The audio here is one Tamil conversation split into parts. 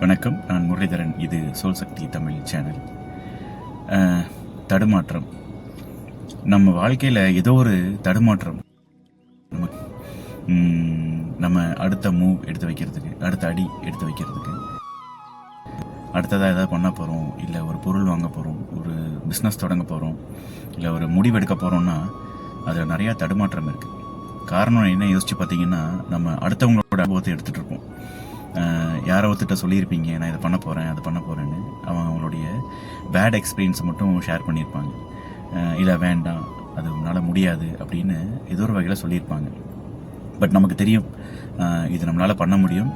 வணக்கம், நான் முரளிதரன். இது சோல் சக்தி தமிழ் சேனல். தடுமாற்றம், நம்ம வாழ்க்கையில் ஏதோ ஒரு தடுமாற்றம் நம்ம அடுத்த மூவ் எடுத்து வைக்கிறதுக்கு, அடுத்த அடி எடுத்து வைக்கிறதுக்கு, அடுத்ததாக ஏதாவது பண்ண போகிறோம், இல்லை ஒரு பொருள் வாங்க போகிறோம், ஒரு பிஸ்னஸ் தொடங்க போகிறோம், இல்லை ஒரு முடிவு எடுக்க போகிறோம்னா அதில் நிறையா தடுமாற்றம் இருக்குது. காரணம் என்ன யோசித்து பார்த்தீங்கன்னா, நம்ம அடுத்தவங்களோட அனுபவத்தை எடுத்துகிட்டு இருப்போம். யாரோ ஒருத்திட்ட சொல்லியிருப்பீங்க, நான் இதை பண்ண போகிறேன், அதை பண்ண போகிறேன்னு. அவங்களுடைய பேட் எக்ஸ்பீரியன்ஸை மட்டும் ஷேர் பண்ணியிருப்பாங்க. இல்லை வேண்டாம், அது உன்னால் முடியாது அப்படின்னு ஏதோ ஒரு வகையில் சொல்லியிருப்பாங்க. பட் நமக்கு தெரியும் இது நம்மளால் பண்ண முடியும்,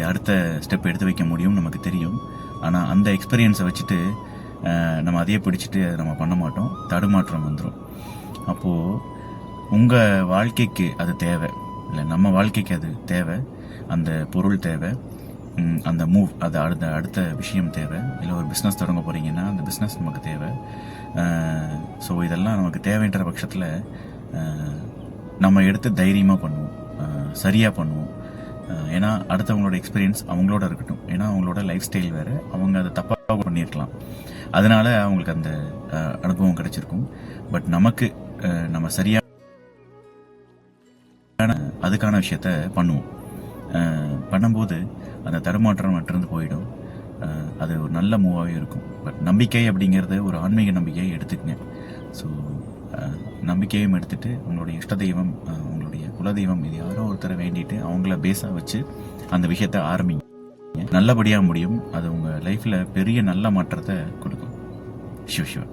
அடுத்த ஸ்டெப் எடுத்து வைக்க முடியும், நமக்கு தெரியும். ஆனால் அந்த எக்ஸ்பீரியன்ஸை வச்சுட்டு நம்ம அதையே பிடிச்சிட்டு அதை நம்ம பண்ண மாட்டோம், தடுமாற்றம் வந்துடும். அப்போது உங்கள் வாழ்க்கைக்கு அது தேவை, இல்லை நம்ம வாழ்க்கைக்கு அது தேவை, அந்த பொருள் தேவை, அந்த மூவ், அது அடுத்த விஷயம் தேவை. இல்லை ஒரு பிஸ்னஸ் தொடங்க போகிறீங்கன்னா அந்த பிஸ்னஸ் நமக்கு தேவை. ஸோ இதெல்லாம் நமக்கு தேவைன்ற பட்சத்தில் நம்ம எடுத்து தைரியமாக பண்ணுவோம், சரியாக பண்ணுவோம். ஏன்னா அடுத்தவங்களோட எக்ஸ்பீரியன்ஸ் அவங்களோட இருக்கட்டும், ஏன்னா அவங்களோட லைஃப் ஸ்டைல் வேறு, அவங்க அதை தப்பாக பண்ணியிருக்கலாம், அதனால் அவங்களுக்கு அந்த அனுபவம் கிடைச்சிருக்கும். பட் நமக்கு நம்ம சரியாக அதுக்கான விஷயத்த பண்ணுவோம். பண்ணும்போது அந்த தடுமாற்றம் மற்றிருந்து போயிடும். அது ஒரு நல்ல மூவாகவே இருக்கும். பட் நம்பிக்கை அப்படிங்கிறது ஒரு ஆன்மீக நம்பிக்கையை எடுத்துக்கங்க. ஸோ நம்பிக்கையும் எடுத்துகிட்டு உங்களுடைய இஷ்ட தெய்வம், உங்களுடைய குலதெய்வம், இது யாரோ ஒருத்தரை வேண்டிட்டு அவங்கள பேஸாக வச்சு அந்த விஷயத்தை ஆரம்பிங்க. நல்லபடியாக முடியும். அது உங்கள் லைஃப்பில் பெரிய நல்ல மாற்றத்தை கொடுக்கும். ஷிவ்.